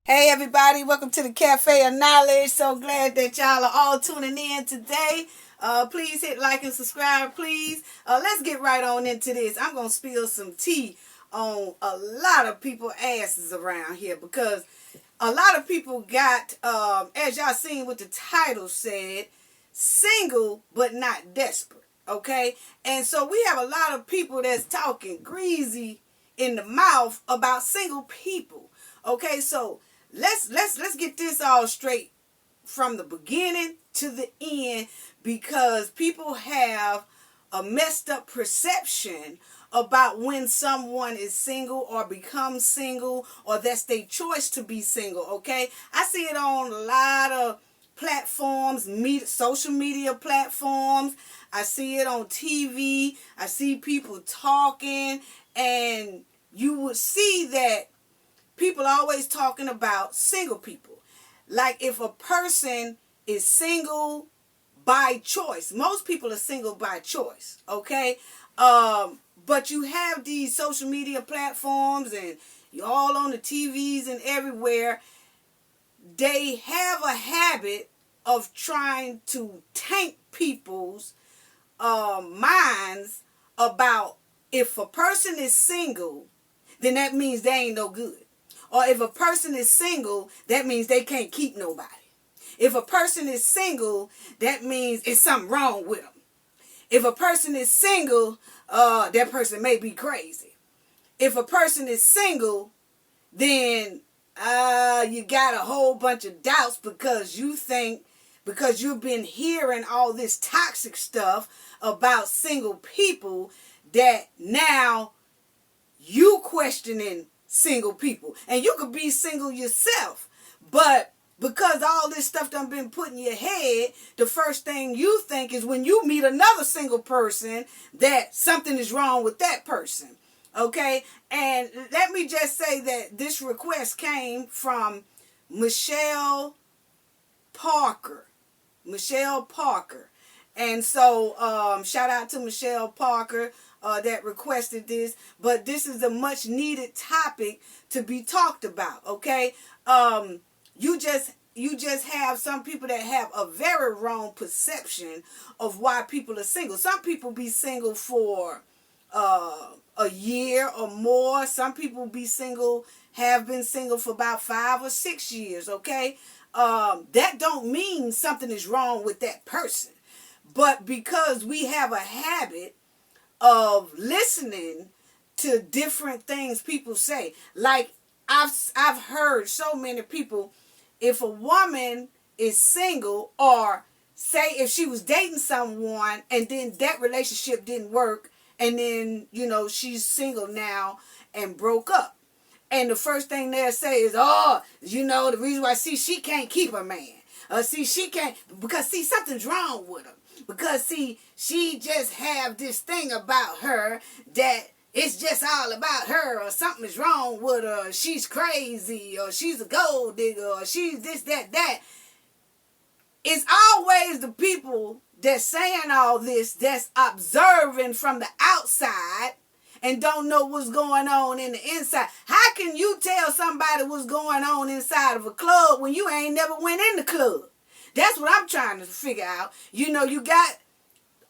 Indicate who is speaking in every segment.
Speaker 1: Hey everybody, welcome to the Cafe of Knowledge. So glad that y'all are all tuning in today. Please hit like and subscribe, please. Let's get right on into this. I'm going to spill some tea on a lot of people asses around here because a lot of people got, as y'all seen what the title said, single but not desperate. Okay? And so we have a lot of people that's talking greasy in the mouth about single people. Okay, so let's get this all straight from the beginning to the end because people have a messed up perception about when someone is single or becomes single or that's their choice to be single. Okay, I see it on a lot of platforms, social media platforms. I see it on TV. I see people talking, and you would see that people always talking about single people. Like if a person is single by choice, most people are single by choice, okay? But you have these social media platforms and you're all on the TVs and everywhere. They have a habit of trying to tank people's minds about if a person is single, then that means they ain't no good. Or if a person is single, that means they can't keep nobody. If a person is single, that means it's something wrong with them. If a person is single, that person may be crazy. If a person is single, then you got a whole bunch of doubts because because you've been hearing all this toxic stuff about single people that now you questioning single people. And you could be single yourself, but because all this stuff done been put in your head, the first thing you think is when you meet another single person that something is wrong with that person. Okay? And let me just say that this request came from Michelle Parker. Michelle Parker. And so shout out to Michelle Parker that requested this. But this is a much needed topic to be talked about. Okay, you just have some people that have a very wrong perception of why people are single. Some people be single for a year or more. Some people have been single for about 5 or 6 years. Okay, that don't mean something is wrong with that person. But because we have a habit of listening to different things people say, like I've heard so many people, if a woman is single, or say if she was dating someone and then that relationship didn't work, and then she's single now and broke up, and the first thing they'll say is, the reason why, she can't keep a man. She can't, because something's wrong with her. Because she just have this thing about her that it's just all about her, or something is wrong with her, or she's crazy, or she's a gold digger, or she's this, that. It's always the people that's saying all this that's observing from the outside and don't know what's going on in the inside. How can you tell somebody what's going on inside of a club when you ain't never went in the club? That's what I'm trying to figure out. You got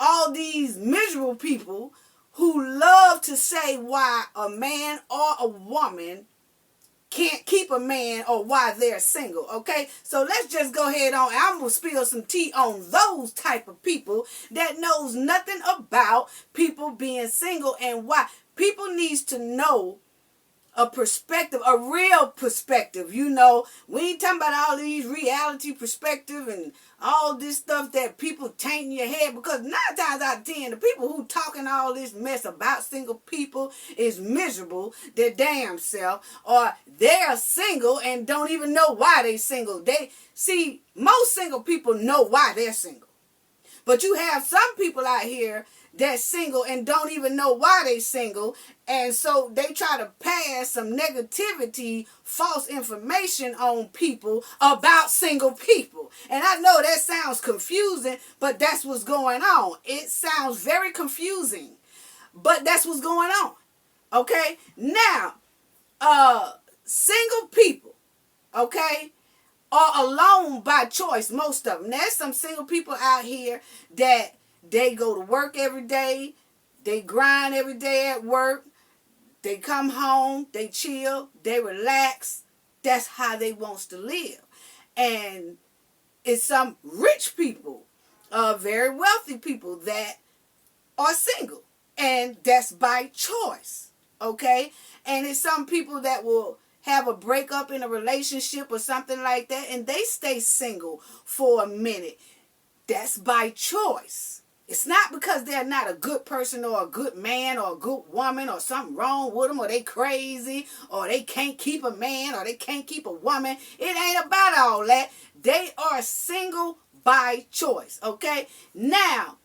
Speaker 1: all these miserable people who love to say why a man or a woman can't keep a man or why they're single. Okay, so let's just go ahead on. I'm gonna spill some tea on those type of people that knows nothing about people being single and why. People needs to know a perspective, a real perspective. We ain't talking about all these reality perspective and all this stuff that people taint in your head, because 9 times out of 10, the people who talking all this mess about single people is miserable their damn self, or they're single and don't even know why they single. Most single people know why they're single. But you have some people out here that's single and don't even know why they single, and so they try to pass some negativity, false information on people about single people. And I know that sounds confusing, but that's what's going on. It sounds very confusing, but that's what's going on. Okay? Now, single people, okay? Or alone by choice, most of them. There's some single people out here that they go to work every day, they grind every day at work, they come home, they chill, they relax. That's how they wants to live. And it's some rich people, very wealthy people that are single. And that's by choice, okay? And it's some people that will have a breakup in a relationship or something like that, and they stay single for a minute. That's by choice. It's not because they're not a good person or a good man or a good woman or something wrong with them or they crazy or they can't keep a man or they can't keep a woman. It ain't about all that. They are single by choice, okay? Now,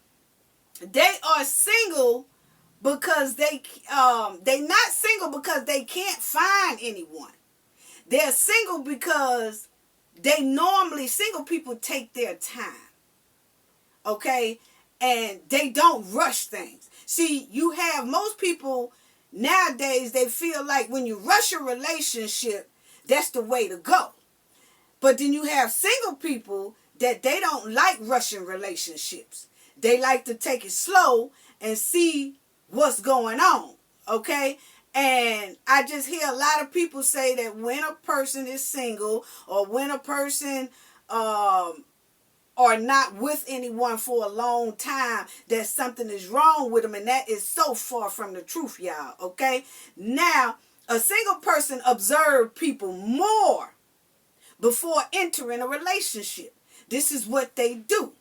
Speaker 1: they are single because they not single because they can't find anyone. They're single because single people take their time, okay? And they don't rush things. See, you have most people nowadays, they feel like when you rush a relationship, that's the way to go. But then you have single people that they don't like rushing relationships. They like to take it slow and see what's going on, okay? And I just hear a lot of people say that when a person is single or when a person are not with anyone for a long time, that something is wrong with them, and that is so far from the truth, y'all, okay? Now, a single person observes people more before entering a relationship. This is what they do,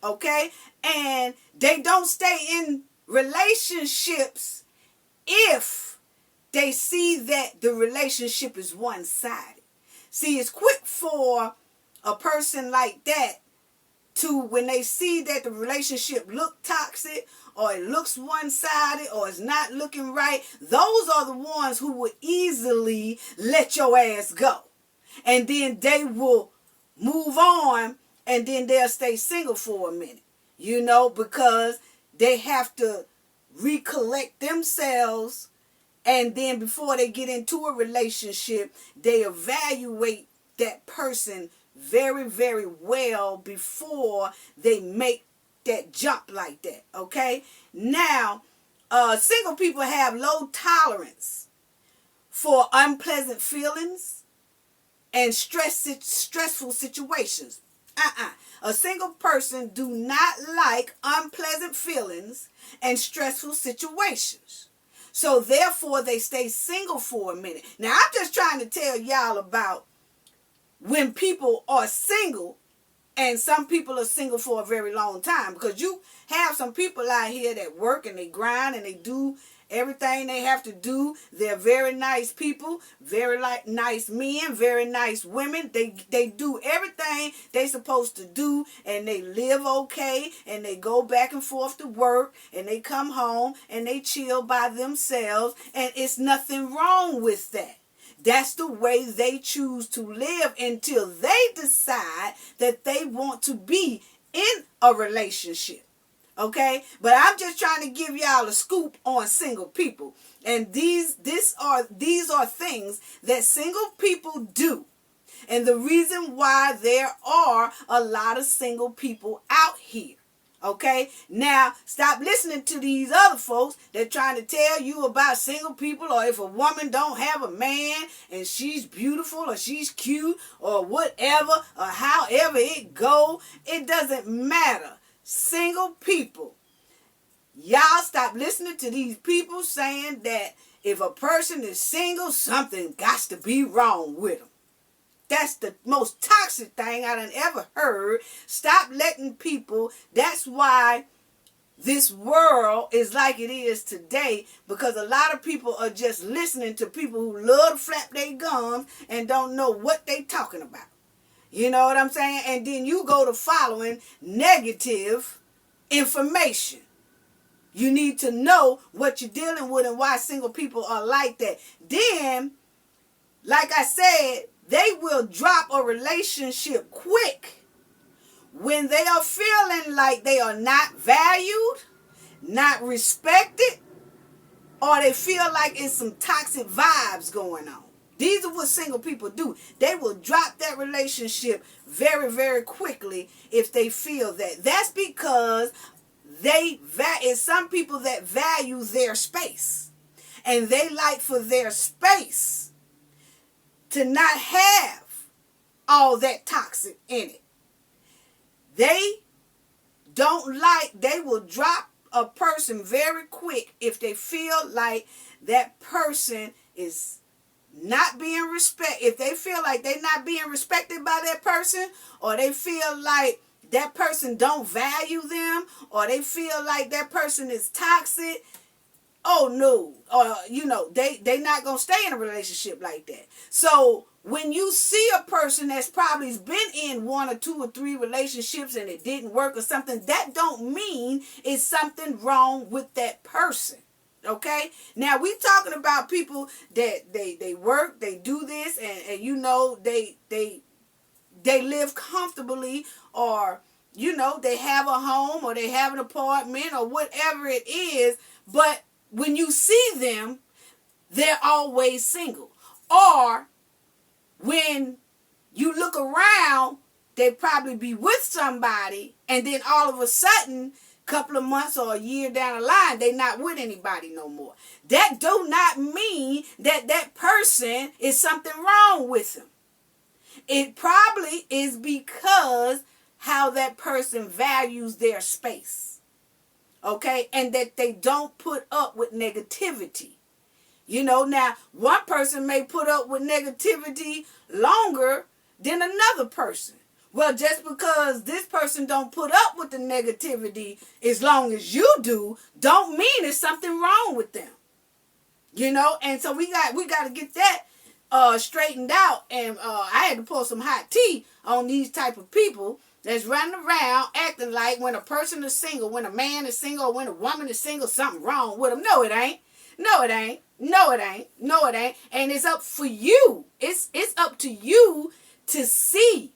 Speaker 1: okay? And they don't stay in relationships if they see that the relationship is one-sided. See, it's quick for a person like that to, when they see that the relationship look toxic or it looks one-sided or it's not looking right, those are the ones who will easily let your ass go. And then they will move on and then they'll stay single for a minute, you know, because they have to recollect themselves, and then before they get into a relationship, they evaluate that person very, very well before they make that jump like that, okay? Now, single people have low tolerance for unpleasant feelings and stressful situations. A single person do not like unpleasant feelings and stressful situations. So therefore, they stay single for a minute. Now, I'm just trying to tell y'all about when people are single, and some people are single for a very long time, because you have some people out here that work and they grind and they do everything they have to do. They're very nice people, very nice men, very nice women. They do everything they supposed to do, and they live okay, and they go back and forth to work, and they come home and they chill by themselves, and it's nothing wrong with that. That's the way they choose to live until they decide that they want to be in a relationship. Okay? But I'm just trying to give y'all a scoop on single people. And these are things that single people do. And the reason why there are a lot of single people out here. Okay? Now, stop listening to these other folks that trying to tell you about single people, or if a woman don't have a man and she's beautiful or she's cute or whatever or however it go, it doesn't matter. Single people, y'all stop listening to these people saying that if a person is single, something got to be wrong with them. That's the most toxic thing I done ever heard. Stop letting people. That's why this world is like it is today, because a lot of people are just listening to people who love to flap their gums and don't know what they talking about. You know what I'm saying? And then you go to following negative information. You need to know what you're dealing with and why single people are like that. Then, like I said, they will drop a relationship quick when they are feeling like they are not valued, not respected, or they feel like it's some toxic vibes going on. These are what single people do. They will drop that relationship very, very quickly if they feel that. That's because it's some people that value their space. And they like for their space to not have all that toxic in it. They will drop a person very quick if they feel like that person is not being respected. If they feel like they're not being respected by that person, or they feel like that person don't value them, or they feel like that person is toxic, oh no, or they not gonna stay in a relationship like that. So when you see a person that's probably been in 1 or 2 or 3 relationships and it didn't work or something, that don't mean it's something wrong with that person. Okay? Now we talking about people that they work, they do this, and they live comfortably, or they have a home, or they have an apartment, or whatever it is, but when you see them, they're always single. Or when you look around, they probably be with somebody, and then all of a sudden, couple of months or a year down the line, they not with anybody no more. That do not mean that that person is something wrong with them. It probably is because how that person values their space. Okay? And that they don't put up with negativity. Now, one person may put up with negativity longer than another person. Well, just because this person don't put up with the negativity as long as you do, don't mean there's something wrong with them. And so we got to get that straightened out. And I had to pour some hot tea on these type of people that's running around acting like when a person is single, when a man is single, or when a woman is single, something wrong with them. No, it ain't. No, it ain't. No, it ain't. No, it ain't. And it's up for you. It's up to you to see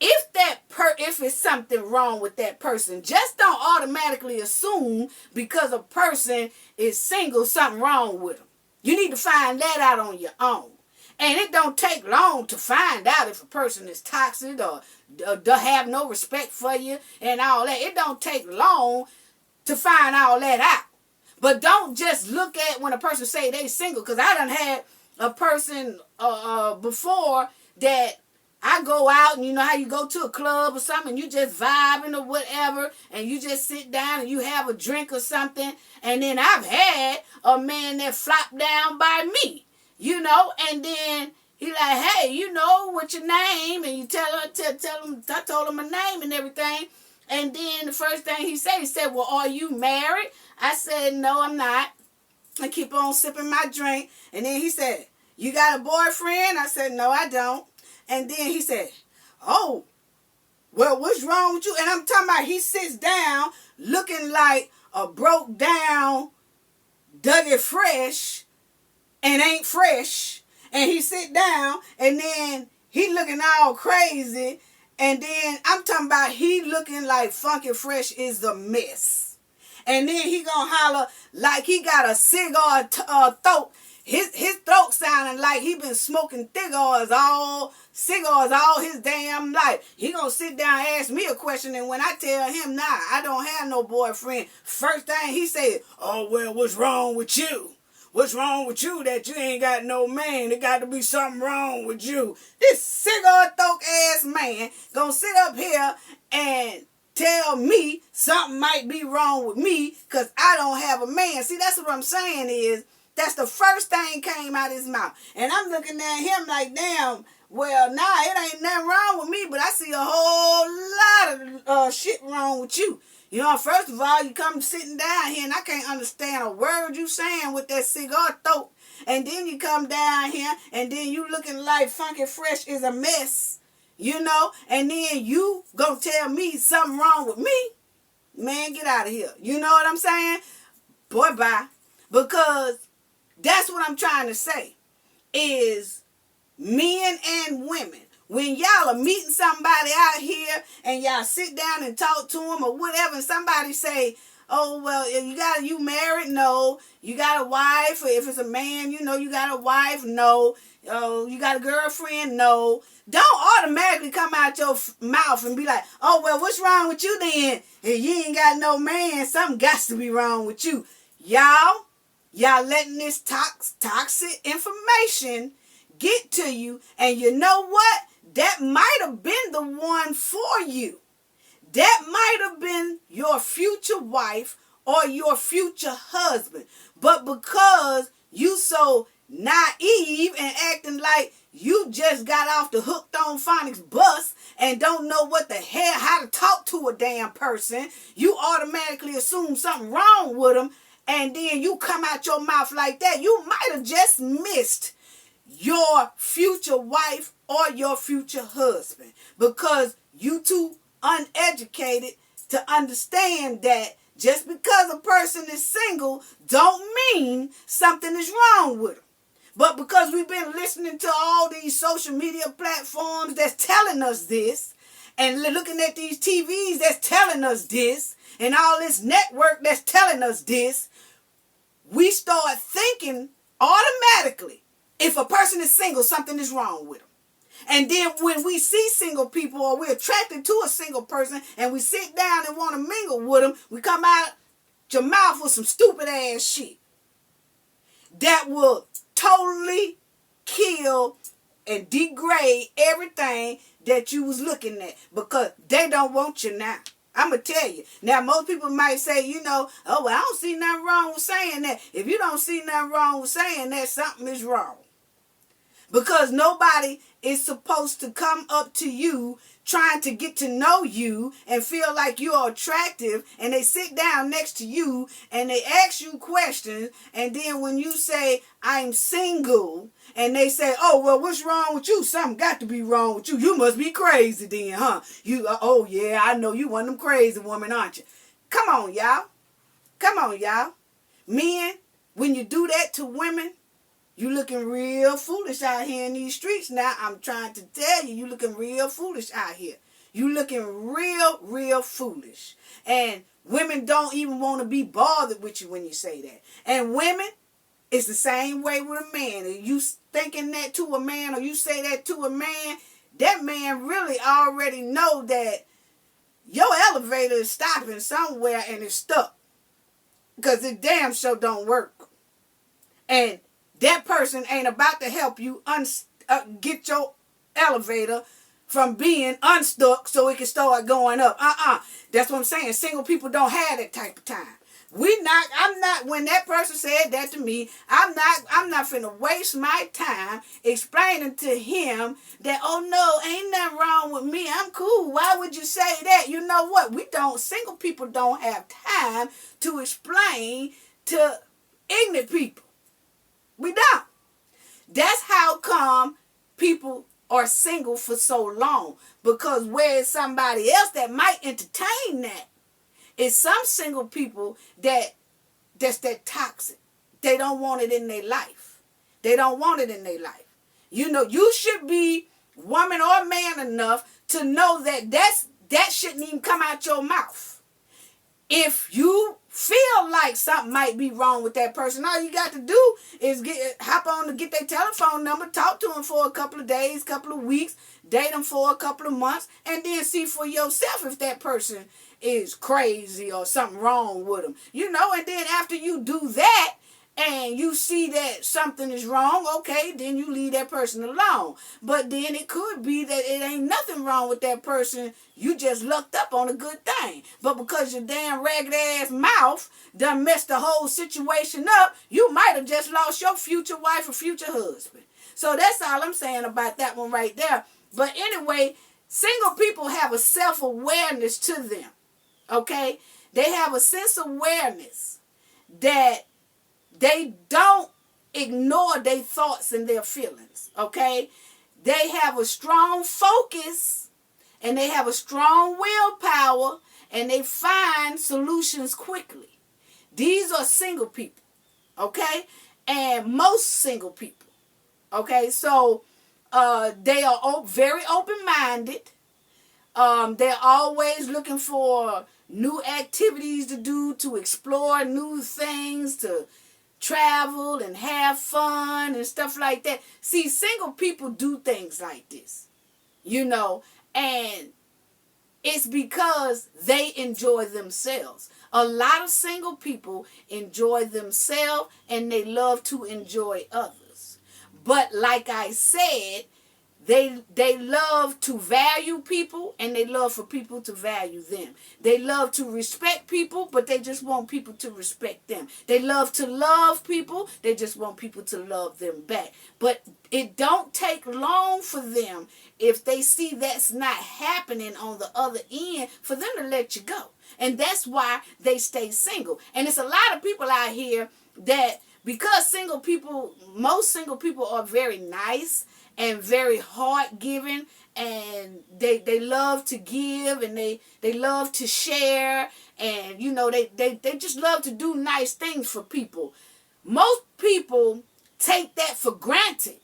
Speaker 1: if it's something wrong with that person. Just don't automatically assume because a person is single, something wrong with them. You need to find that out on your own. And it don't take long to find out if a person is toxic or have no respect for you and all that. It don't take long to find all that out. But don't just look at when a person say they single, because I done had a person before that I go out, and you know how you go to a club or something, and you just vibing or whatever, and you just sit down and you have a drink or something, and then I've had a man that flopped down by me, and then he like, hey, what's your name? And you tell him, I told him my name and everything, and then the first thing he said, well, are you married? I said, no, I'm not. I keep on sipping my drink, and then he said, you got a boyfriend? I said, no, I don't. And then he said, oh, well, what's wrong with you? And I'm talking about he sits down looking like a broke down Dougie Fresh and ain't fresh. And he sit down and then he looking all crazy. And then I'm talking about he looking like Funky Fresh is the mess. And then he gonna holler like he got a cigar throat. His throat sounding like he been smoking cigars all his damn life. He gonna sit down and ask me a question, and when I tell him, nah, I don't have no boyfriend, first thing he said, oh, well, what's wrong with you? What's wrong with you that you ain't got no man? There got to be something wrong with you. This cigar throat ass man gonna sit up here and tell me something might be wrong with me because I don't have a man. See, that's what I'm saying is, that's the first thing came out of his mouth. And I'm looking at him like, damn, well, nah, it ain't nothing wrong with me, but I see a whole lot of shit wrong with you. First of all, you come sitting down here and I can't understand a word you saying with that cigar throat. And then you come down here and then you looking like Funky Fresh is a mess, and then you gonna tell me something wrong with me. Man, get out of here. You know what I'm saying? Boy, bye. Because that's what I'm trying to say is men and women. When y'all are meeting somebody out here and y'all sit down and talk to them or whatever, and somebody say, oh, well, you married? No. You got a wife? If it's a man, you got a wife? No. Oh, you got a girlfriend? No. Don't automatically come out your mouth and be like, oh, well, what's wrong with you then? If you ain't got no man, something got to be wrong with you. Y'all letting this toxic information get to you, and you know what? That might have been the one for you. That might have been your future wife or your future husband. But because you so naive and acting like you just got off the Hooked on Phonics bus and don't know what the hell, how to talk to a damn person, you automatically assume something wrong with them, and then you come out your mouth like that. You might have just missed your future wife or your future husband because you too uneducated to understand that just because a person is single don't mean something is wrong with them. But because we've been listening to all these social media platforms that's telling us this, and looking at these TVs that's telling us this, and all this network that's telling us this, we start thinking automatically, if a person is single, something is wrong with them. And then when we see single people or we're attracted to a single person and we sit down and want to mingle with them, we come out your mouth with some stupid ass shit that will totally kill and degrade everything that you was looking at because they don't want you now. I'm going to tell you. Now, most people might say, oh, well, I don't see nothing wrong with saying that. If you don't see nothing wrong with saying that, something is wrong. Because nobody is supposed to come up to you trying to get to know you and feel like you're attractive, and they sit down next to you and they ask you questions, and then when you say, I'm single, and they say, oh, well, what's wrong with you? Something got to be wrong with you. You must be crazy then, huh? Oh, yeah, I know you one of them crazy women, aren't you? Come on, y'all. Come on, y'all. Men, when you do that to women, you looking real foolish out here in these streets now. I'm trying to tell you, you looking real foolish out here. You looking real foolish. And women don't even want to be bothered with you when you say that. And women, it's the same way with a man. If you thinking that to a man or you say that to a man, that man really already know that your elevator is stopping somewhere and it's stuck. Because it damn sure don't work. And that person ain't about to help you get your elevator from being unstuck so it can start going up. That's what I'm saying. Single people don't have that type of time. I'm not, when that person said that to me, I'm not finna waste my time explaining to him that, oh no, ain't nothing wrong with me. I'm cool. Why would you say that? You know what? Single people don't have time to explain to ignorant people. We don't. That's how come people are single for so long. Because where is somebody else that might entertain that? It's some single people that's that toxic. They don't want it in their life. They don't want it in their life. You should be woman or man enough to know that shouldn't even come out your mouth. If you feel like something might be wrong with that person, all you got to do is hop on to get their telephone number, talk to them for a couple of days, couple of weeks, date them for a couple of months, and then see for yourself if that person is crazy or something wrong with them. And then after you do that, and you see that something is wrong, okay, then you leave that person alone. But then it could be that it ain't nothing wrong with that person. You just lucked up on a good thing. But because your damn ragged ass mouth done messed the whole situation up, you might have just lost your future wife or future husband. So that's all I'm saying about that one right there. But anyway, single people have a self-awareness to them, okay? They have a sense of awareness that they don't ignore their thoughts and their feelings, okay? They have a strong focus and they have a strong willpower and they find solutions quickly. These are single people, okay? And most single people, okay? So they are very open-minded. They're always looking for new activities to do, to explore new things, to travel and have fun and stuff like that. See, single people do things like this, and it's because they enjoy themselves. A lot of single people enjoy themselves and they love to enjoy others. But like I said, they love to value people and they love for people to value them. They love to respect people, but they just want people to respect them. They love to love people, they just want people to love them back. But it don't take long for them, if they see that's not happening on the other end, for them to let you go. And that's why they stay single. And it's a lot of people out here that, because most single people are very nice and very heart-giving, and they love to give, and they love to share, and they just love to do nice things for people. Most people take that for granted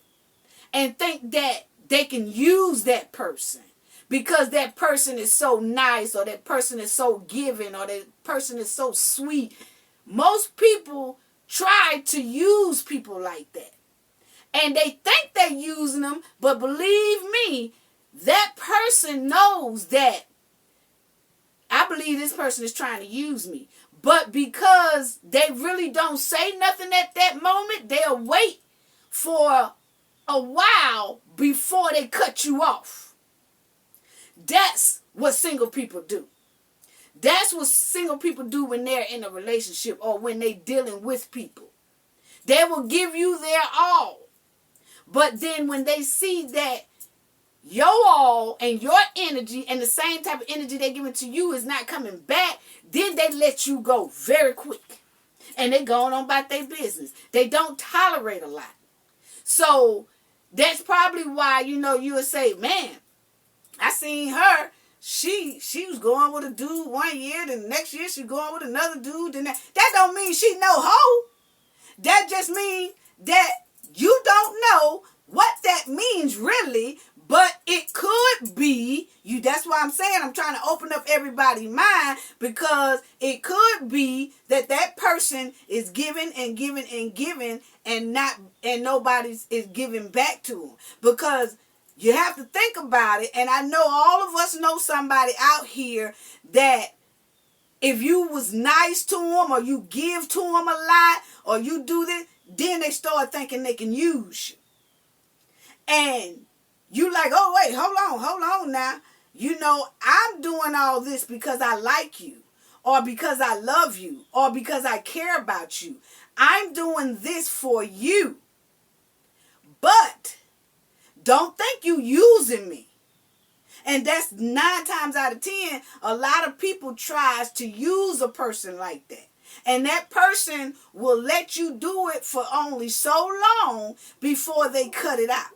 Speaker 1: and think that they can use that person because that person is so nice, or that person is so giving, or that person is so sweet. Most people try to use people like that. And they think they're using them, but believe me, that person knows that I believe this person is trying to use me. But because they really don't say nothing at that moment, they'll wait for a while before they cut you off. That's what single people do. That's what single people do when they're in a relationship or when they're dealing with people. They will give you their all. But then when they see that your all and your energy and the same type of energy they're giving to you is not coming back, then they let you go very quick. And they're going on about their business. They don't tolerate a lot. So that's probably why, you would say, man, I seen her. She was going with a dude 1 year, then the next year she going with another dude. Then that don't mean she no hoe. That just means that you don't know what that means really, but it could be you. That's why I'm saying I'm trying to open up everybody's mind, because it could be that person is giving and giving and giving and nobody is giving back to them. Because you have to think about it, and I know all of us know somebody out here that if you was nice to them, or you give to them a lot, or you do this, then they start thinking they can use you. And you like, oh, wait, hold on now. I'm doing all this because I like you, or because I love you, or because I care about you. I'm doing this for you. But don't think you using me. And that's 9 times out of 10, a lot of people tries to use a person like that. And that person will let you do it for only so long before they cut it out.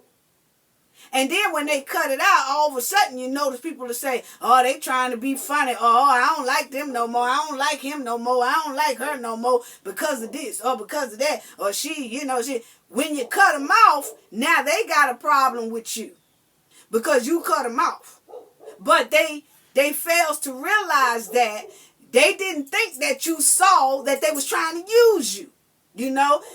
Speaker 1: And then when they cut it out, all of a sudden you notice people to say, oh, they trying to be funny. Oh, I don't like them no more. I don't like him no more. I don't like her no more because of this or because of that. Or she. When you cut them off, now they got a problem with you because you cut them off. But they fails to realize that they didn't think that you saw that they was trying to use you.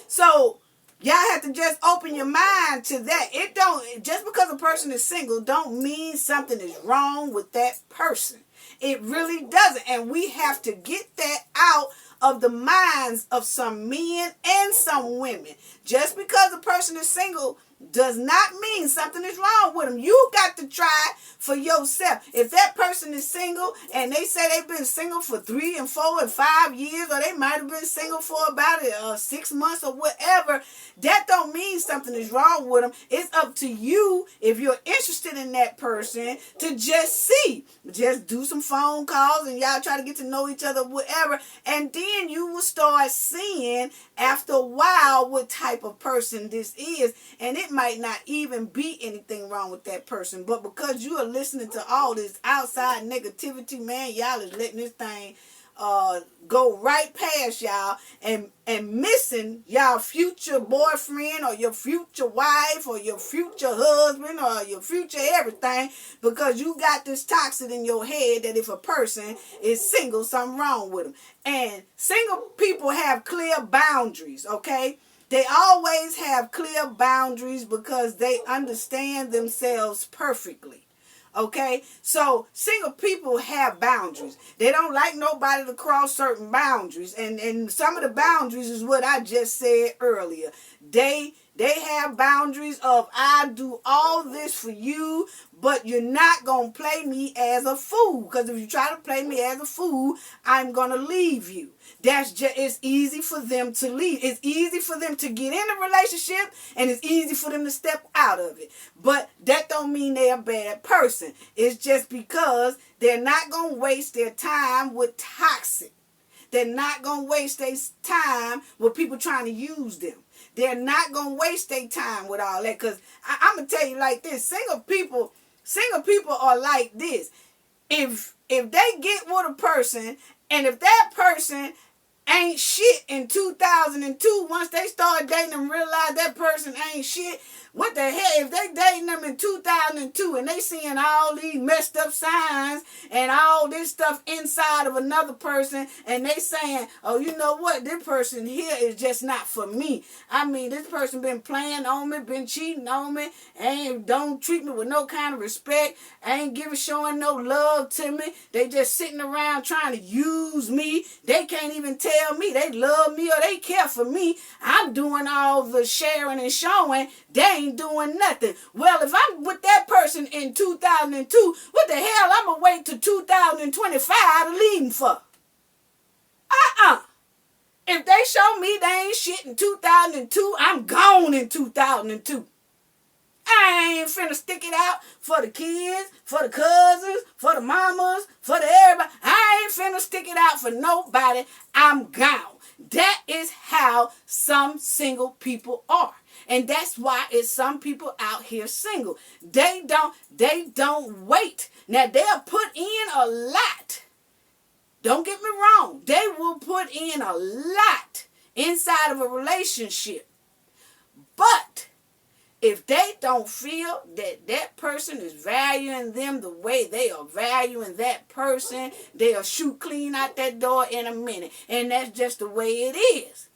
Speaker 1: So y'all have to just open your mind to that. It don't, just because a person is single don't mean something is wrong with that person. It really doesn't. And we have to get that out of the minds of some men and some women. Just because a person is single does not mean something is wrong with them. You got to try for yourself. If that person is single and they say they've been single for 3 and 4 and 5 years, or they might have been single for about 6 months or whatever, that don't mean something is wrong with them. It's up to you, if you're interested in that person, to just see. Just do some phone calls and y'all try to get to know each other, whatever. And then you will start seeing after a while what type of person this is. And it might not even be anything wrong with that person, but because you are listening to all this outside negativity, man, y'all is letting this thing go right past y'all and missing y'all future boyfriend or your future wife or your future husband or your future everything, because you got this toxic in your head that if a person is single, something wrong with them. And single people have clear boundaries, okay? They always have clear boundaries because they understand themselves perfectly. Okay, so single people have boundaries. They don't like nobody to cross certain boundaries, and some of the boundaries is what I just said earlier. They have boundaries of, I do all this for you, but you're not gonna play me as a fool, because if you try to play me as a fool, I'm gonna leave you. That's just, it's easy for them to leave. It's easy for them to get in a relationship, and it's easy for them to step out of it. But that don't mean they're a bad person. It's just because they're not going to waste their time with toxic. They're not going to waste their time with people trying to use them. They're not going to waste their time with all that, because I'm going to tell you like this. Single people are like this. If they get with a person, and if that person ain't shit in 2002, once they start dating and realize that person ain't shit, what the hell, if they dating them in 2002 and they seeing all these messed up signs and all this stuff inside of another person, and they saying, oh, you know what, this person here is just not for me. I mean, this person been playing on me, been cheating on me, and don't treat me with no kind of respect, ain't showing no love to me. They just sitting around trying to use me. They can't even tell me they love me or they care for me. I'm doing all the sharing and showing. They ain't doing nothing. Well, if I'm with that person in 2002, what the hell I'm gonna wait till 2025 to leave them for? If they show me they ain't shit in 2002, I'm gone in 2002. I ain't finna stick it out for the kids, for the cousins, for the mamas, for the everybody. I ain't finna stick it out for nobody. I'm gone. That is how some single people are. And that's why it's some people out here single. They don't wait. Now, they'll put in a lot. Don't get me wrong. They will put in a lot inside of a relationship. But if they don't feel that that person is valuing them the way they are valuing that person, they'll shoot clean out that door in a minute. And that's just the way it is.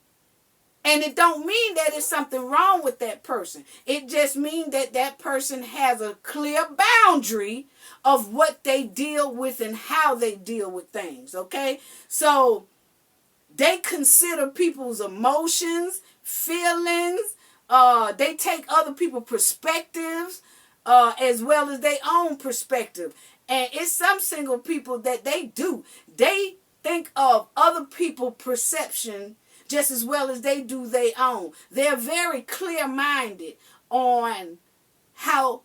Speaker 1: And it don't mean that there's something wrong with that person. It just means that that person has a clear boundary of what they deal with and how they deal with things, okay? So they consider people's emotions, feelings. They take other people's perspectives as well as their own perspective. And it's some single people that they do. They think of other people's perception just as well as they do their own. They're very clear-minded on how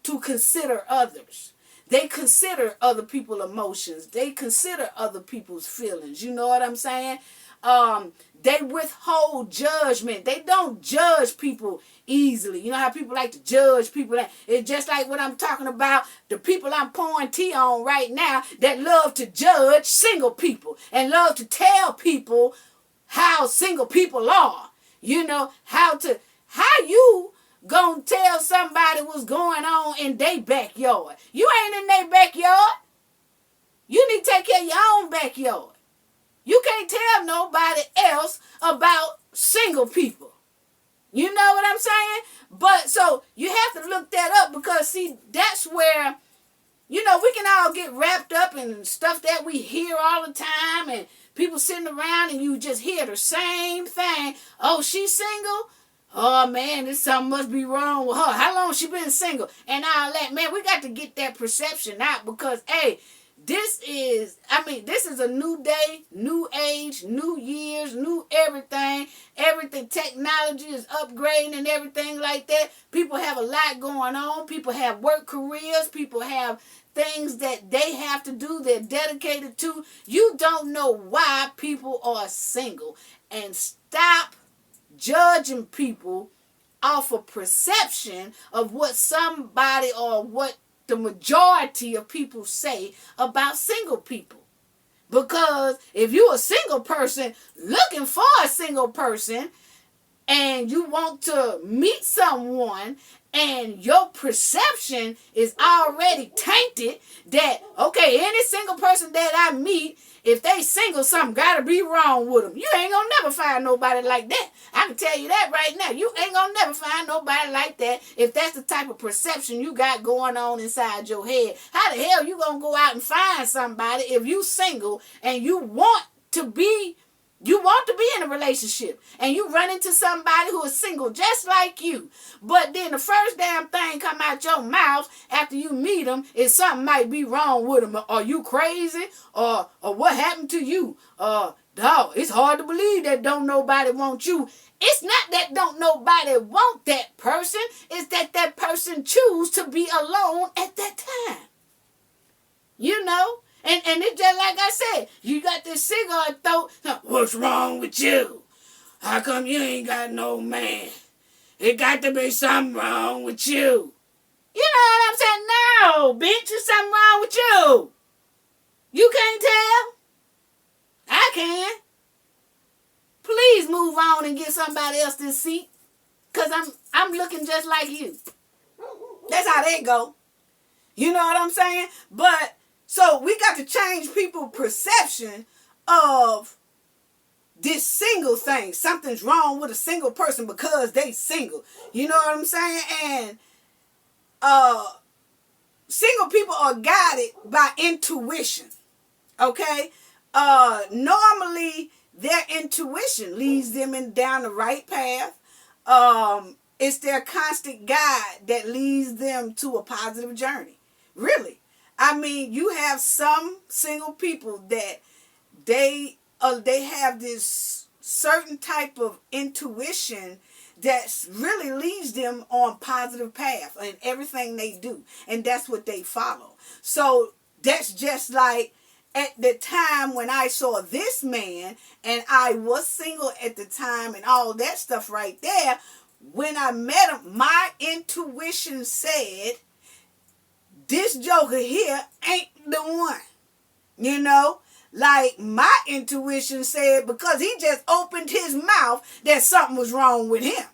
Speaker 1: to consider others. They consider other people's emotions. They consider other people's feelings. You know what I'm saying? They withhold judgment. They don't judge people easily. You know how people like to judge people? It's just like what I'm talking about, the people I'm pouring tea on right now that love to judge single people and love to tell people how single people are. You know, how you gonna tell somebody what's going on in their backyard? You ain't in their backyard. You need to take care of your own backyard. You can't tell nobody else about single people. You know what I'm saying? But so you have to look that up, because see, that's where, you know, we can all get wrapped up in stuff that we hear all the time, and people sitting around and you just hear the same thing. Oh, she's single? Oh, man, this something must be wrong with her. How long she been single? And all that. Man, we got to get that perception out, because, hey, this is a new day, new age, new years, new everything. Everything, technology is upgrading and everything like that. People have a lot going on. People have work careers. People have things that they have to do, they're dedicated to. You don't know why people are single. And stop judging people off of perception of what somebody or what the majority of people say about single people. Because if you're a single person looking for a single person and you want to meet someone and your perception is already tainted that, okay, any single person that I meet, if they single, something gotta be wrong with them. You ain't gonna never find nobody like that. I can tell you that right now. You ain't gonna never find nobody like that if that's the type of perception you got going on inside your head. How the hell you gonna go out and find somebody if you single and you want to be in a relationship and you run into somebody who is single just like you, but then the first damn thing come out your mouth after you meet them is something might be wrong with them. Are you crazy? Or what happened to you? Dog, it's hard to believe that don't nobody want you. It's not that don't nobody want that person. It's that that person choose to be alone at that time. You know? And it's just like I said, you got this cigar throat. What's wrong with you? How come you ain't got no man? It got to be something wrong with you. You know what I'm saying? No, bitch, there's something wrong with you. You can't tell? I can. Please move on and give somebody else this seat. Because I'm looking just like you. That's how they go. You know what I'm saying? But so we got to change people's perception of this single thing. Something's wrong with a single person because they single. You know what I'm saying? And single people are guided by intuition. Okay? Normally their intuition leads them down the right path. It's their constant guide that leads them to a positive journey. Really. I mean, you have some single people that they have this certain type of intuition that really leads them on positive path in everything they do, and that's what they follow. So that's just like at the time when I saw this man, and I was single at the time, and all that stuff right there. When I met him, my intuition said, this joker here ain't the one. You know? Like my intuition said, because he just opened his mouth, that something was wrong with him.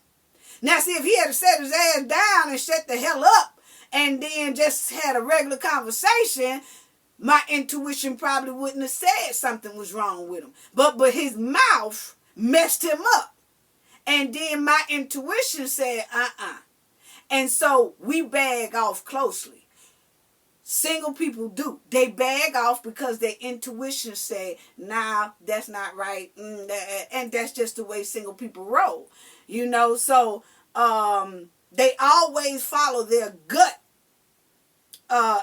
Speaker 1: Now see, if he had set his ass down and shut the hell up and then just had a regular conversation, my intuition probably wouldn't have said something was wrong with him. But his mouth messed him up. And then my intuition said, And so we bag off closely. Single people do. They bag off because their intuition say, nah, that's not right. And that's just the way single people roll. You know, so they always follow their gut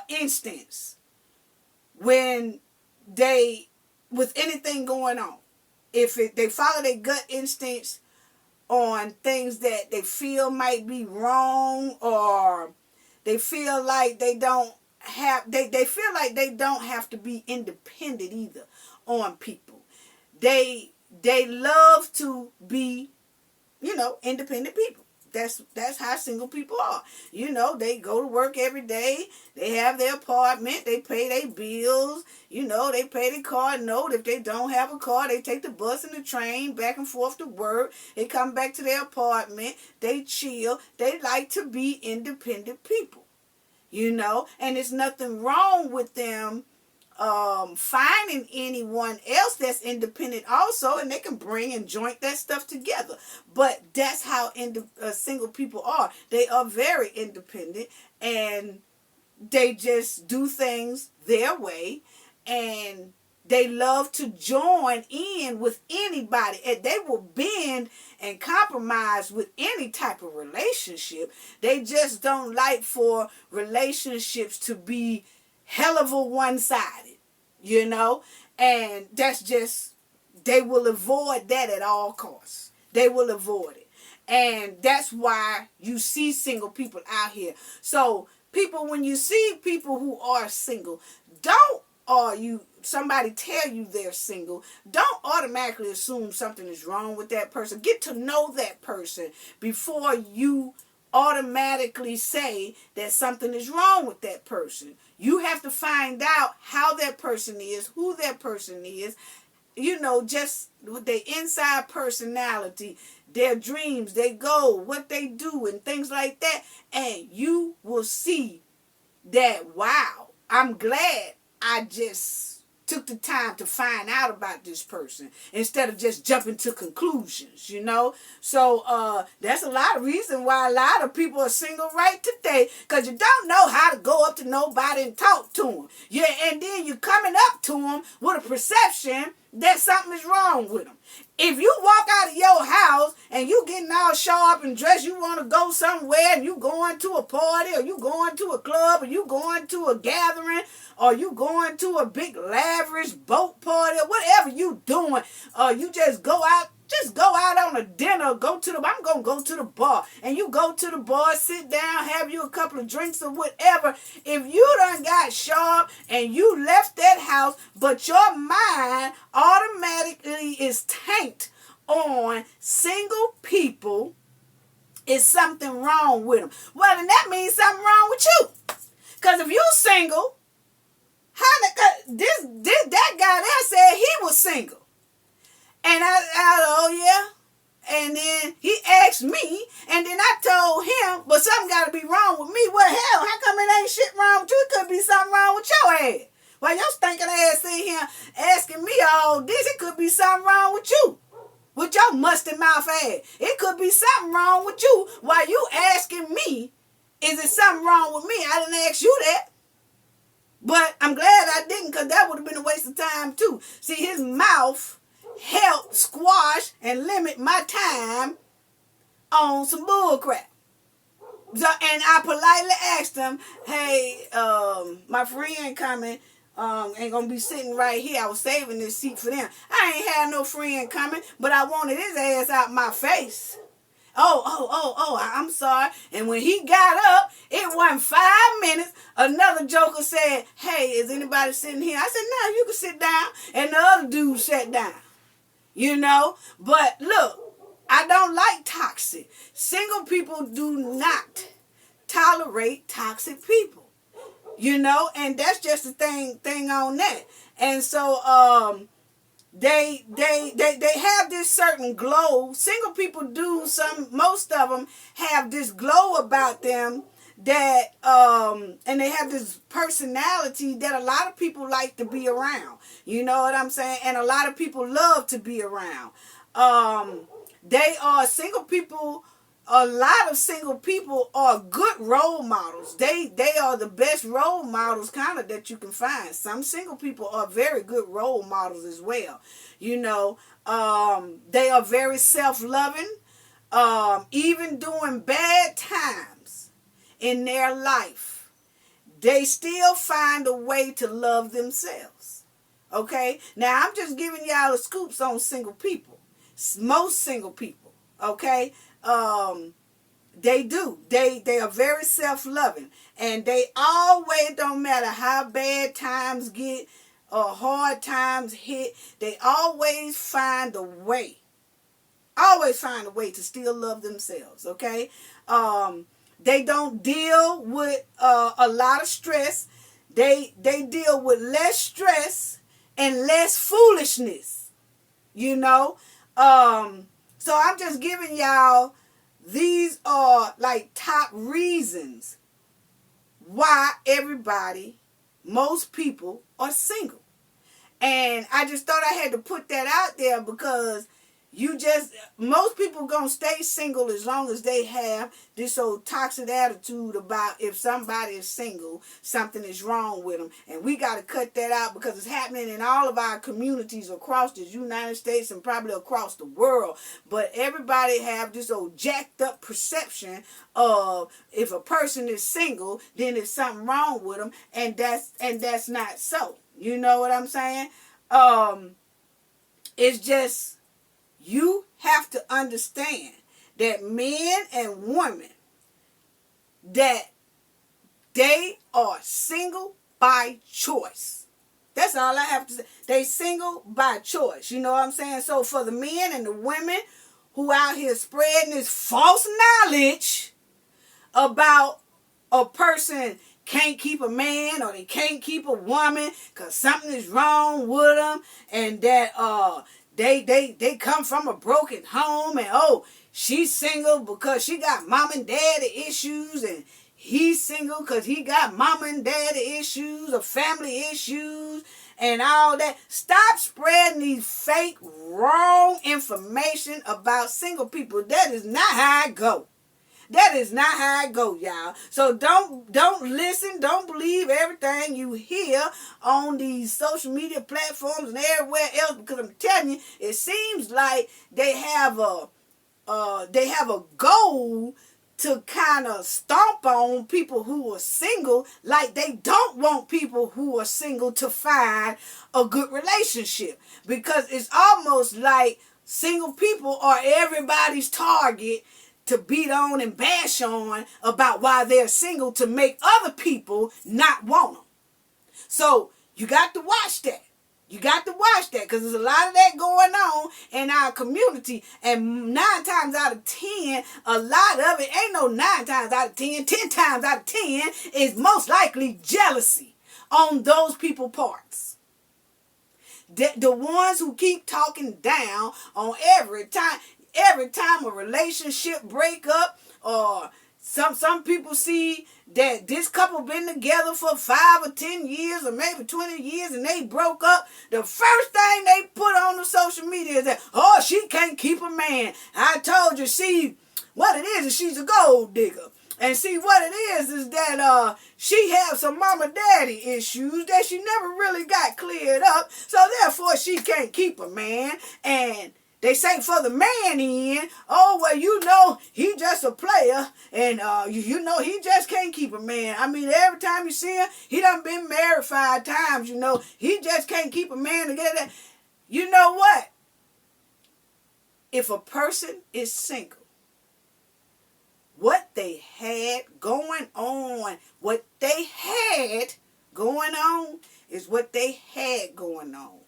Speaker 1: instincts when with anything going on. If they follow their gut instincts on things that they feel might be wrong, or they feel like they don't feel like they don't have to be independent either on people. They love to be, independent people. That's how single people are. You know, they go to work every day. They have their apartment. They pay their bills. You know, they pay their car note. If they don't have a car, they take the bus and the train back and forth to work. They come back to their apartment. They chill. They like to be independent people. You know, and there's nothing wrong with them finding anyone else that's independent also, and they can bring and joint that stuff together. But that's how single people are. They are very independent, and they just do things their way, and they love to join in with anybody, and they will bend and compromise with any type of relationship. They just don't like for relationships to be hell of a one-sided, you know? And that's just, they will avoid that at all costs. They will avoid it. And that's why you see single people out here. So people, when you see people who are single, somebody tell you they're single, don't automatically assume something is wrong with that person. Get to know that person before you automatically say that something is wrong with that person. You have to find out how that person is, who that person is, just with their inside personality, their dreams, their goal, what they do, and things like that. And you will see that, wow, I'm glad I just took the time to find out about this person instead of just jumping to conclusions, So that's a lot of reason why a lot of people are single right today, because you don't know how to go up to nobody and talk to them. Yeah, and then you're coming up to them with a perception that something is wrong with them. If you walk out of your house and you getting all sharp and dressed, you want to go somewhere and you going to a party, or you going to a club, or you going to a gathering, or you going to a big lavish boat party, or whatever you doing, you just go out on a dinner, I'm going to go to the bar, and you go to the bar, sit down, have you a couple of drinks or whatever. If you done got sharp and you left that house, but your mind automatically is tanked on single people, is something wrong with them. Well, then that means something wrong with you. Because if you single, that guy there said he was single. And oh yeah. And then he asked me, and then I told him, but something got to be wrong with me. Well, hell, how come it ain't shit wrong with you? It could be something wrong with your ass. While your stinking ass sitting here asking me all this, it could be something wrong with you. With your musty mouth ass. It could be something wrong with you while you asking me, is it something wrong with me? I didn't ask you that. But I'm glad I didn't, because that would have been a waste of time too. See, his mouth help squash and limit my time on some bull crap. So, and I politely asked him, hey, my friend coming, ain't gonna be sitting right here. I was saving this seat for them. I ain't had no friend coming, but I wanted his ass out my face. Oh, I'm sorry. And when he got up, it wasn't 5 minutes. Another joker said, hey, is anybody sitting here? I said, no, you can sit down. And the other dude sat down. But look, I don't like toxic. Single people do not tolerate toxic people. And that's just the thing on that. And so they have this certain glow. Single people do most of them have this glow about them that and they have this personality that a lot of people like to be around. You know what I'm saying? And a lot of people love to be around. They are single people. A lot of single people are good role models. They are the best role models kind of that you can find. Some single people are very good role models as well. They are very self-loving. Even during bad times in their life, they still find a way to love themselves. Okay? Now, I'm just giving y'all the scoops on single people. Most single people. Okay? They do. They are very self-loving. And they always, don't matter how bad times get or hard times hit, they always find a way. Always find a way to still love themselves. Okay? They don't deal with a lot of stress. They deal with less stress and less foolishness. So I'm just giving y'all, these are like top reasons why most people are single. And I just thought I had to put that out there, because most people gonna stay single as long as they have this old toxic attitude about if somebody is single, something is wrong with them. And we got to cut that out, because it's happening in all of our communities across the United States and probably across the world. But everybody have this old jacked up perception of if a person is single, then there's something wrong with them. And that's not so. You know what I'm saying? It's just, you have to understand that men and women, that they are single by choice. That's all I have to say. They single by choice. You know what I'm saying? So for the men and the women who out here spreading this false knowledge about a person can't keep a man or they can't keep a woman because something is wrong with them, and that they come from a broken home, and oh, she's single because she got mom and daddy issues, and he's single because he got mom and daddy issues or family issues and all that. Stop spreading these fake, wrong information about single people. That is not how I go. That is not how I go, y'all. So don't listen, don't believe everything you hear on these social media platforms and everywhere else, because I'm telling you, it seems like they have a goal to kind of stomp on people who are single, like they don't want people who are single to find a good relationship, because it's almost like single people are everybody's target to beat on and bash on about why they're single, to make other people not want them. So you got to watch that. You got to watch that, because there's a lot of that going on in our community. And 9 times out of 10, a lot of it ain't no 9 times out of 10, 10 times out of 10 is most likely jealousy on those people's parts. The ones who keep talking down on every time a relationship break up, or some people see that this couple been together for 5 or 10 years or maybe 20 years and they broke up, the first thing they put on the social media is that, oh, she can't keep a man. I told you, see, what it is she's a gold digger. And see, what it is that she has some mama daddy issues that she never really got cleared up, so therefore she can't keep a man. And they say for the man in, oh, well, you know, he just a player, and you know, he just can't keep a man. I mean, every time you see him, he done been married 5 times, you know. He just can't keep a man together. You know what? If a person is single, what they had going on is what they had going on.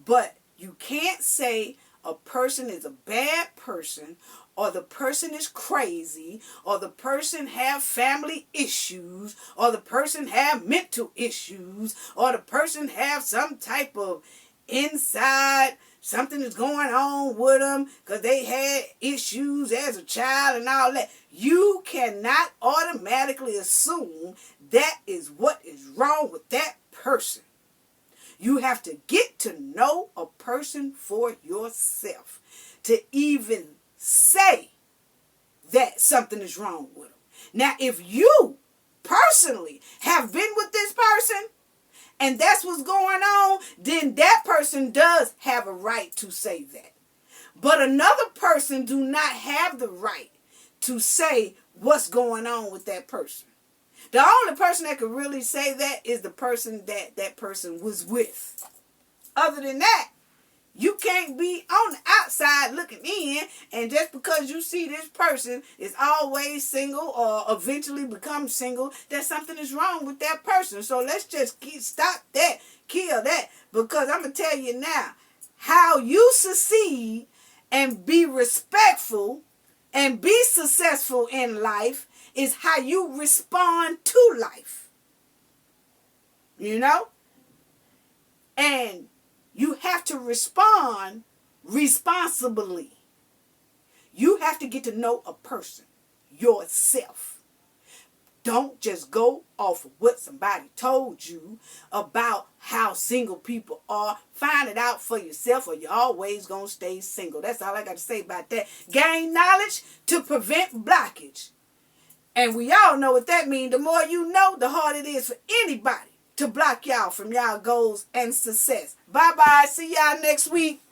Speaker 1: But you can't say a person is a bad person, or the person is crazy, or the person have family issues, or the person have mental issues, or the person have some type of inside something is going on with them because they had issues as a child and all that. You cannot automatically assume that is what is wrong with that person. You have to get to know a person for yourself to even say that something is wrong with them. Now, if you personally have been with this person and that's what's going on, then that person does have a right to say that. But another person do not have the right to say what's going on with that person. The only person that could really say that is the person that person was with. Other than that, you can't be on the outside looking in, and just because you see this person is always single or eventually become single, that something is wrong with that person. So let's just stop that, kill that, because I'm going to tell you now, how you succeed and be respectful and be successful in life is how you respond to life. You know? And you have to respond responsibly. You have to get to know a person yourself. Don't just go off of what somebody told you about how single people are. Find it out for yourself, or you're always going to stay single. That's all I got to say about that. Gain knowledge to prevent blockage. And we all know what that means. The more you know, the harder it is for anybody to block y'all from y'all goals and success. Bye-bye. See y'all next week.